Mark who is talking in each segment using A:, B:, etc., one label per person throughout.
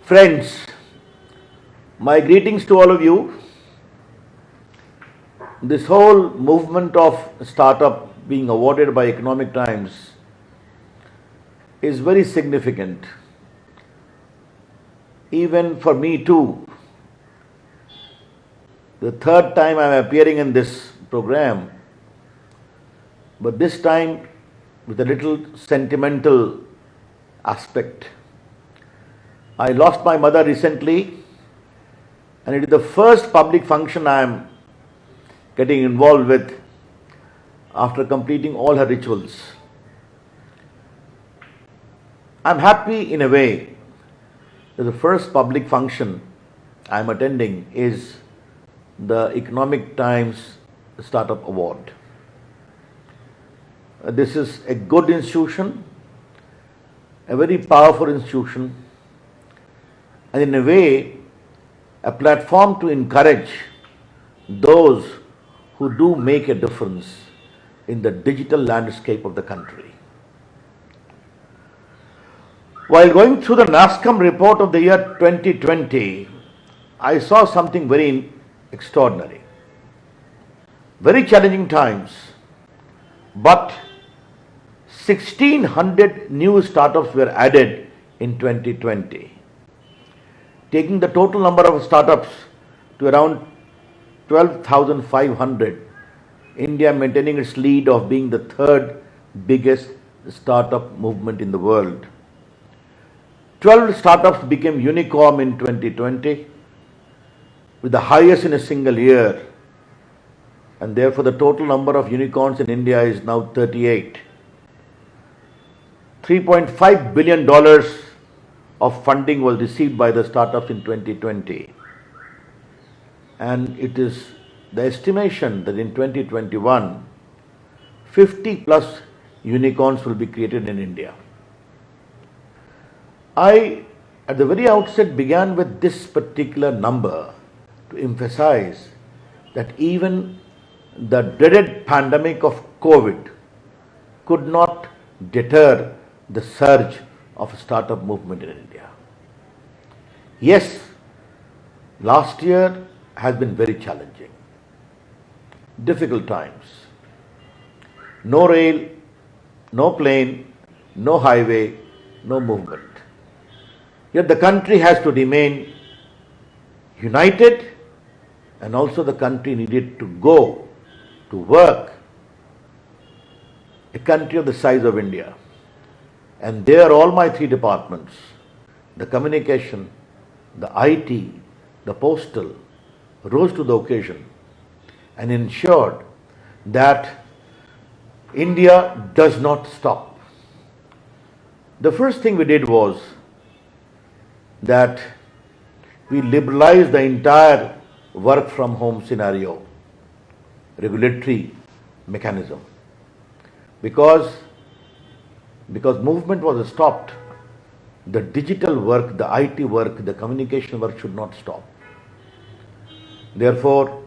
A: Friends, my greetings to all of you. This whole movement of startup being awarded by Economic Times is very significant. Even for me too. The third time I am appearing in this program, but this time with a little sentimental aspect. I lost my mother recently, and it is the first public function I am getting involved with after completing all her rituals. I am happy in a way that the first public function I am attending is the Economic Times Startup Award. This is a good institution, a very powerful institution, and in a way, a platform to encourage those who do make a difference in the digital landscape of the country. While going through the NASSCOM report of the year 2020, I saw something very extraordinary. Very challenging times, but 1,600 new startups were added in 2020. Taking the total number of startups to around 12,500, India maintaining its lead of being the third biggest startup movement in the world. 12 startups became unicorn in 2020, with the highest in a single year, and therefore the total number of unicorns in India is now 38. $3.5 billion of funding was received by the startups in 2020. And it is the estimation that in 2021, 50 plus unicorns will be created in India. I, at the very outset, began with this particular number to emphasize that even the dreaded pandemic of COVID could not deter the surge of a startup movement in India. Yes, last year has been very challenging. Difficult times. No rail, no plane, no highway, no movement. Yet the country has to remain united, and also the country needed to go to work. A country of the size of India. And there all my three departments, the communication, the IT, the postal, rose to the occasion and ensured that India does not stop. The first thing we did was that we liberalized the entire work from home scenario, regulatory mechanism, because movement was stopped. The digital work, the IT work, the communication work should not stop. Therefore,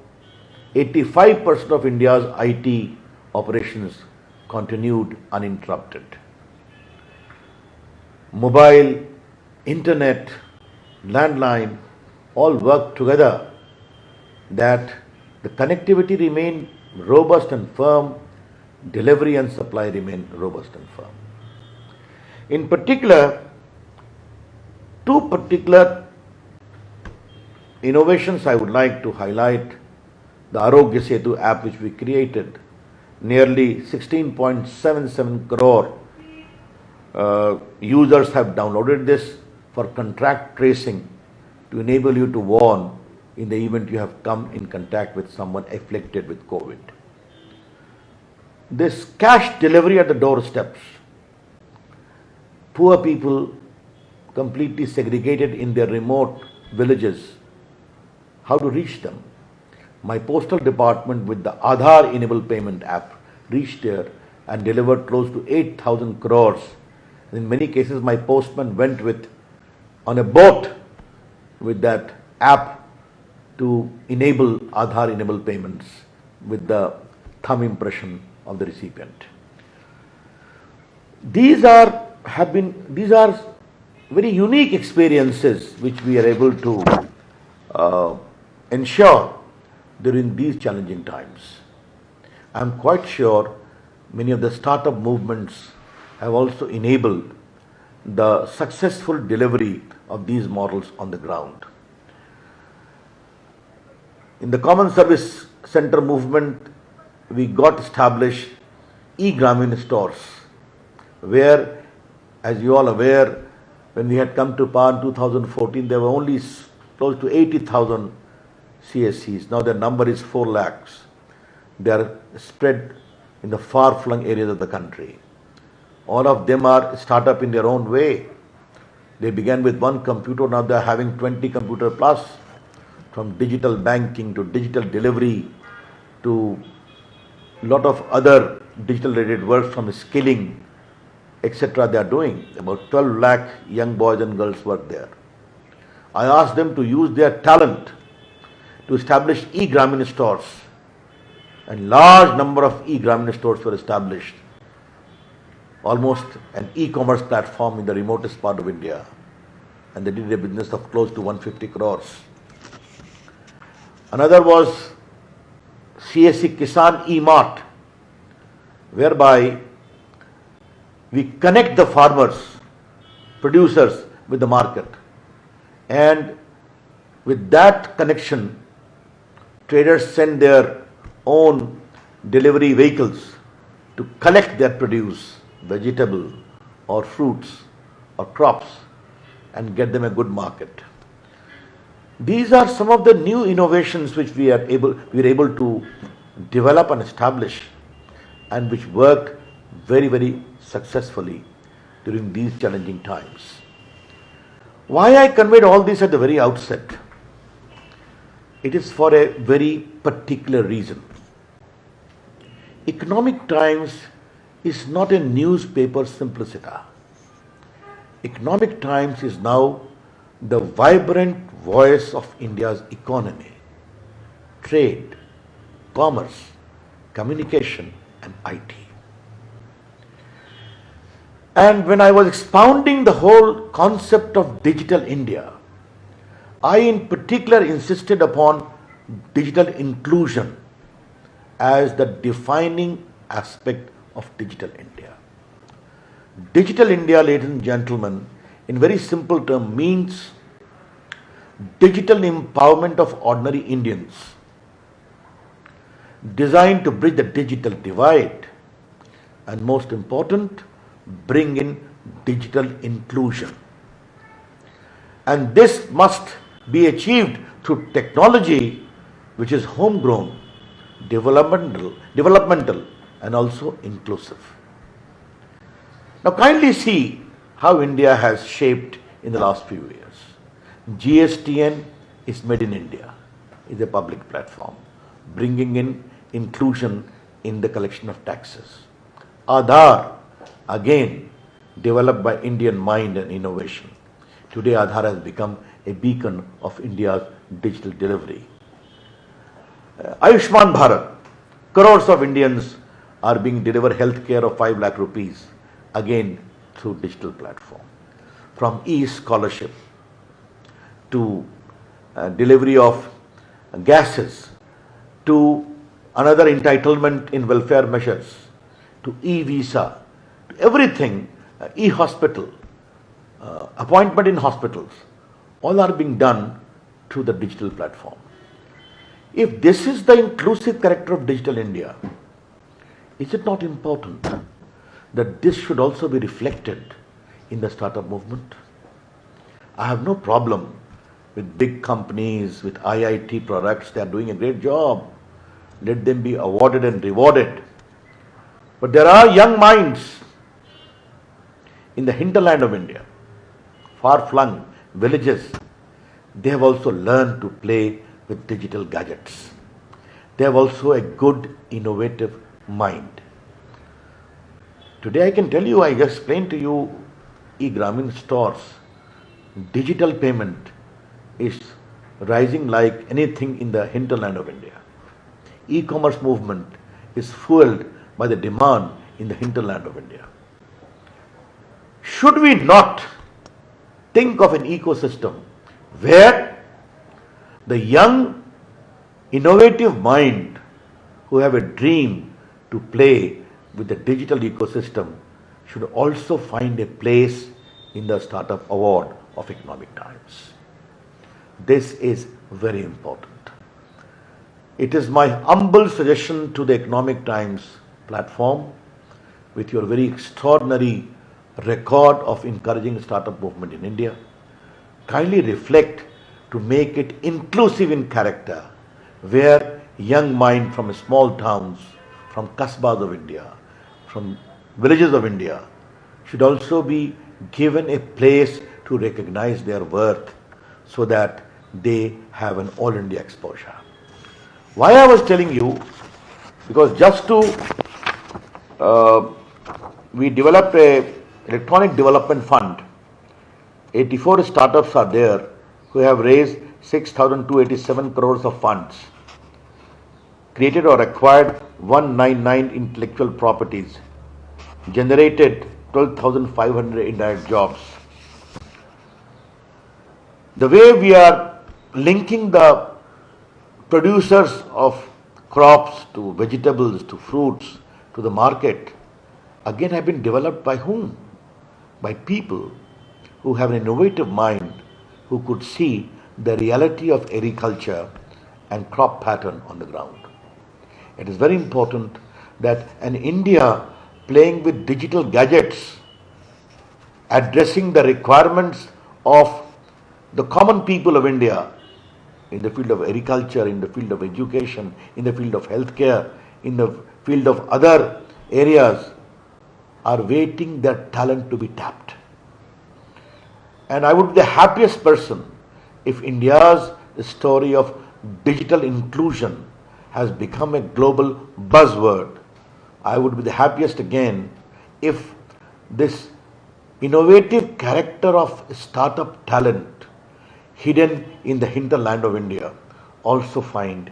A: 85% of India's IT operations continued uninterrupted. Mobile, internet, landline, all worked together that the connectivity remained robust and firm, delivery and supply remained robust and firm. In particular, two particular innovations I would like to highlight. The Arogya Setu app which we created, nearly 16.77 crore users have downloaded this for contact tracing to enable you to warn in the event you have come in contact with someone afflicted with COVID. This cash delivery at the doorsteps, poor people completely segregated in their remote villages, how to reach them? My postal department with the Aadhaar enabled payment app reached there and delivered close to 8,000 crores. In many cases, my postman went on a boat with that app to enable Aadhaar enabled payments with the thumb impression of the recipient. These are very unique experiences which we are able to ensure during these challenging times. I am quite sure many of the startup movements have also enabled the successful delivery of these models on the ground. In the Common Service Center movement, we got established e-Gramin stores, where, as you all aware, when we had come to power in 2014, there were only close to 80,000 CSCs. Now their number is 4 lakhs. They are spread in the far-flung areas of the country. All of them are startup in their own way. They began with one computer, now they are having 20 computer plus, from digital banking to digital delivery to a lot of other digital related work from skilling, etc. they are doing. About 12 lakh young boys and girls work there. I asked them to use their talent to establish e-Gramin stores, and large number of e-Gramin stores were established, almost an e-commerce platform in the remotest part of India, and they did a business of close to 150 crores. Another was CSC Kisan E-Mart, whereby we connect the farmers, producers with the market, and with that connection, traders send their own delivery vehicles to collect their produce, vegetable or fruits or crops, and get them a good market. These are some of the new innovations which we are able to develop and establish, and which worked very, very successfully during these challenging times. Why I conveyed all this at the very outset? It is for a very particular reason. Economic Times is not a newspaper simpliciter. Economic Times is now the vibrant voice of India's economy, trade, commerce, communication, and IT. And when I was expounding the whole concept of digital India, I in particular insisted upon digital inclusion as the defining aspect of digital India. Digital India, ladies and gentlemen, in very simple terms means digital empowerment of ordinary Indians, designed to bridge the digital divide, and most important, bring in digital inclusion. And this must be achieved through technology which is homegrown, developmental and also inclusive. Now kindly see how India has shaped in the last few years. GSTN is made in India, is a public platform, bringing in inclusion in the collection of taxes. Aadhaar, again, developed by Indian mind and innovation. Today Aadhaar has become a beacon of India's digital delivery. Ayushman Bharat, crores of Indians are being delivered health care of 5 lakh rupees, again through digital platform. From e-scholarship to delivery of gases, to another entitlement in welfare measures, to e-visa, to everything, e-hospital, appointment in hospitals, all are being done through the digital platform. If this is the inclusive character of digital India, is it not important that this should also be reflected in the startup movement? I have no problem with big companies, with IIT products. They are doing a great job. Let them be awarded and rewarded. But there are young minds in the hinterland of India, far-flung villages. They have also learned to play with digital gadgets. They have also a good, innovative mind. Today I can tell you, I explained to you, e-Gramin stores, digital payment is rising like anything in the hinterland of India. E-commerce movement is fueled by the demand in the hinterland of India. Should we not think of an ecosystem where the young, innovative mind who have a dream to play with the digital ecosystem should also find a place in the Startup Award of Economic Times. This is very important. It is my humble suggestion to the Economic Times platform, with your very extraordinary record of encouraging startup movement in India, kindly reflect to make it inclusive in character, where young mind from small towns, from kasbas of India, from villages of India should also be given a place to recognize their worth so that they have an all India exposure. Why I was telling you, because just to we developed a electronic development fund. 84 startups are there who have raised 6,287 crores of funds, created or acquired 199 intellectual properties, generated 12,500 indirect jobs. The way we are linking the producers of crops to vegetables to fruits to the market again have been developed by whom? By people who have an innovative mind, who could see the reality of agriculture and crop pattern on the ground. It is very important that an India playing with digital gadgets, addressing the requirements of the common people of India in the field of agriculture, in the field of education, in the field of healthcare, in the field of other areas, are waiting their talent to be tapped. And I would be the happiest person if India's story of digital inclusion has become a global buzzword. I would be the happiest again if this innovative character of startup talent hidden in the hinterland of India also find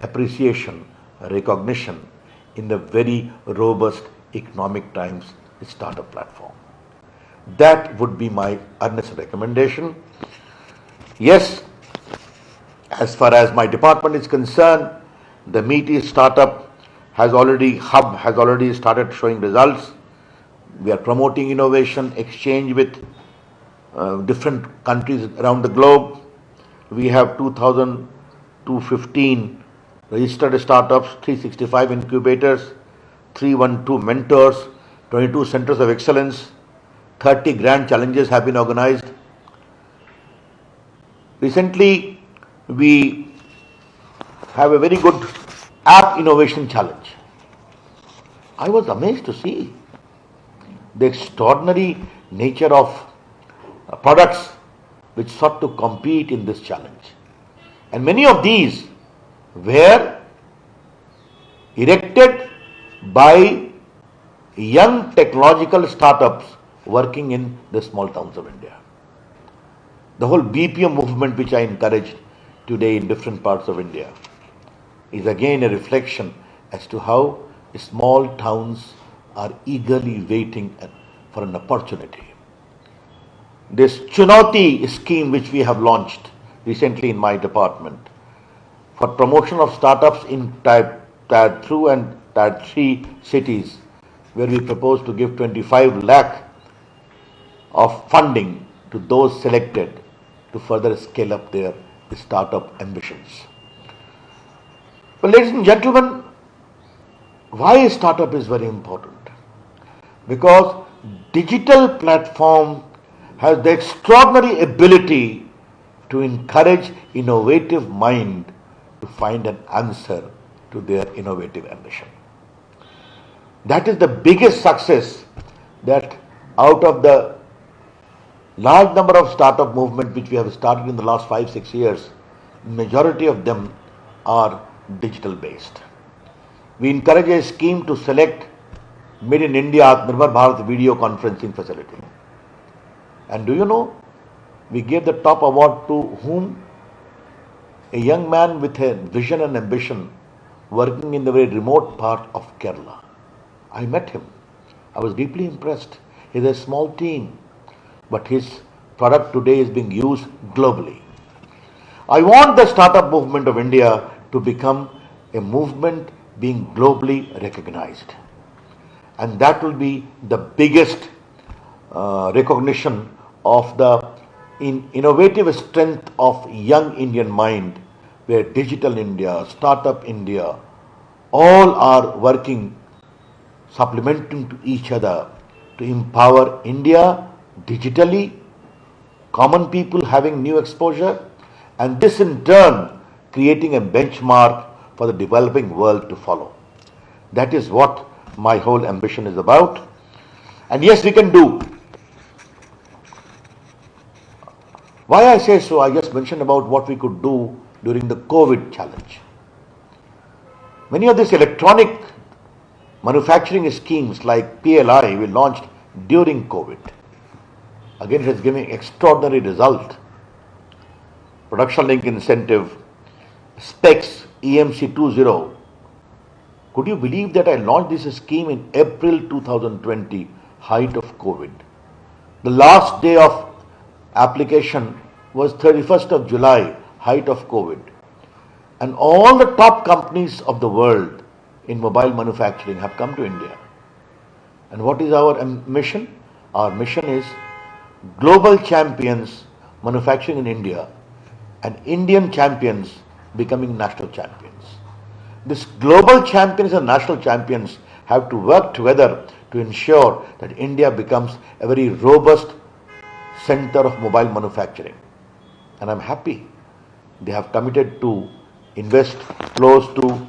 A: appreciation, recognition in the very robust Economic Times startup platform. That would be my earnest recommendation. Yes, as far as my department is concerned, the Meaty startup hub has already started showing results. We are promoting innovation, exchange with different countries around the globe. We have 2,215 registered startups, 365 incubators, 312 mentors, 22 centers of excellence, 30 grand challenges have been organized. Recently, we have a very good app innovation challenge. I was amazed to see the extraordinary nature of products which sought to compete in this challenge. And many of these were erected by young technological startups working in the small towns of India. The whole BPM movement which I encouraged today in different parts of India is again a reflection as to how small towns are eagerly waiting for an opportunity. This Chunauti scheme which we have launched recently in my department for promotion of startups in Tier 2 and Tier 3 cities, where we propose to give 25 lakh of funding to those selected to further scale up their startup ambitions. But ladies and gentlemen, why a startup is very important? Because digital platform has the extraordinary ability to encourage innovative mind to find an answer to their innovative ambition. That is the biggest success that out of the large number of startup movement which we have started in the last 5-6 years, majority of them are digital based. We encourage a scheme to select Made in India Atmanirbhar Bharat video conferencing facility. And do you know, we gave the top award to whom? A young man with a vision and ambition working in the very remote part of Kerala. I met him. I was deeply impressed. He has a small team, but his product today is being used globally. I want the startup movement of India to become a movement being globally recognized. And that will be the biggest recognition of the innovative strength of young Indian mind, where Digital India, Startup India, all are working, supplementing to each other to empower India digitally, common people having new exposure, and this in turn creating a benchmark for the developing world to follow. That is what my whole ambition is about. And yes, we can do. Why I say so, I just mentioned about what we could do during the COVID challenge. Many of these electronic manufacturing schemes like PLI we launched during COVID. Again, it is giving extraordinary result. Production link incentive, specs, EMC 2.0. Could you believe that I launched this scheme in April 2020, height of COVID? The last day of application was 31st of July, height of COVID. And all the top companies of the world in mobile manufacturing have come to India. And what is our mission? Our mission is global champions manufacturing in India and Indian champions becoming national champions. These global champions and national champions have to work together to ensure that India becomes a very robust center of mobile manufacturing. And I'm happy they have committed to invest close to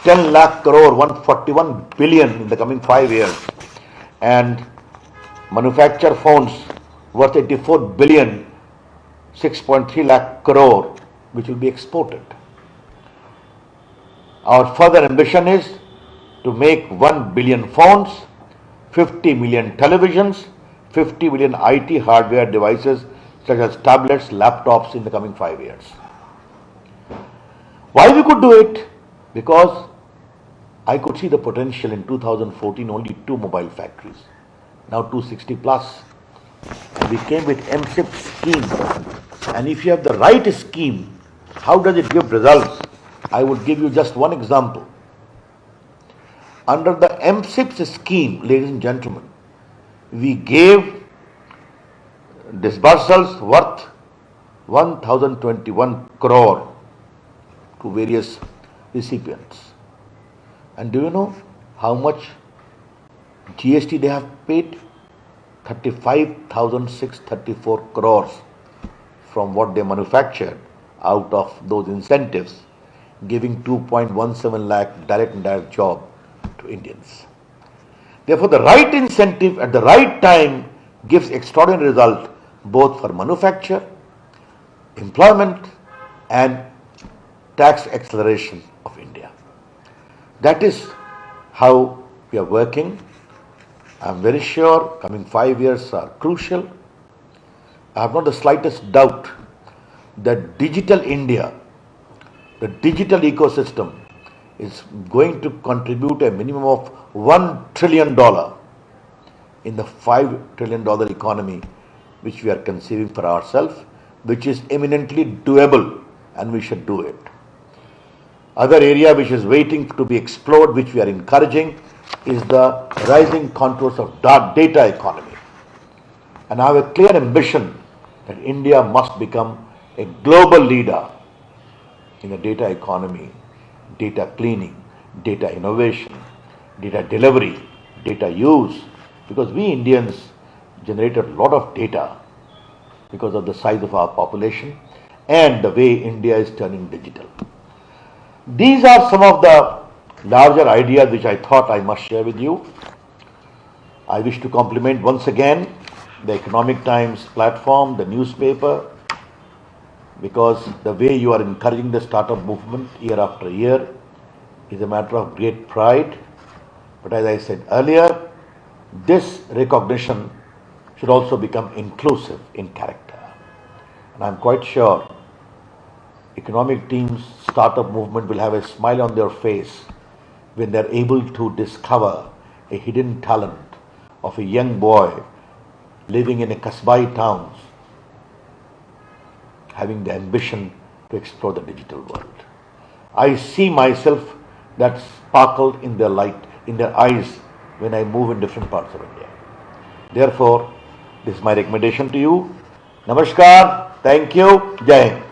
A: 10 lakh crore, 141 billion in the coming 5 years, and manufacture phones worth 84 billion, 6.3 lakh crore, which will be exported. Our further ambition is to make 1 billion phones, 50 million televisions, 50 million IT hardware devices such as tablets, laptops in the coming 5 years. Why we could do it? Because I could see the potential. In 2014, only 2 mobile factories, now 260 plus. And we came with MSIP scheme. And if you have the right scheme, how does it give results? I would give you just one example. Under the MSIP scheme, ladies and gentlemen, we gave disbursals worth 1021 crore to various recipients. And do you know how much GST they have paid? 35,634 crores from what they manufactured out of those incentives, giving 2.17 lakh direct and indirect job to Indians. Therefore, the right incentive at the right time gives extraordinary result both for manufacture, employment, and tax acceleration of India. That is how we are working. I am very sure coming 5 years are crucial. I have not the slightest doubt that Digital India, the digital ecosystem, is going to contribute a minimum of $1 trillion in the $5 trillion economy which we are conceiving for ourselves, which is eminently doable, and we should do it. Other area which is waiting to be explored, which we are encouraging, is the rising contours of data economy. And I have a clear ambition that India must become a global leader in the data economy, data cleaning, data innovation, data delivery, data use, because we Indians generate a lot of data because of the size of our population and the way India is turning digital. These are some of the larger ideas which I thought I must share with you. I wish to compliment once again the Economic Times platform, the newspaper, because the way you are encouraging the startup movement year after year is a matter of great pride. But as I said earlier, this recognition should also become inclusive in character. And I'm quite sure Economic Team's startup movement will have a smile on their face when they're able to discover a hidden talent of a young boy living in a Kasbai towns having the ambition to explore the digital world. I see myself that sparkled in their light, in their eyes when I move in different parts of India. Therefore, this is my recommendation to you. Namaskar. Thank you. Jai Hind.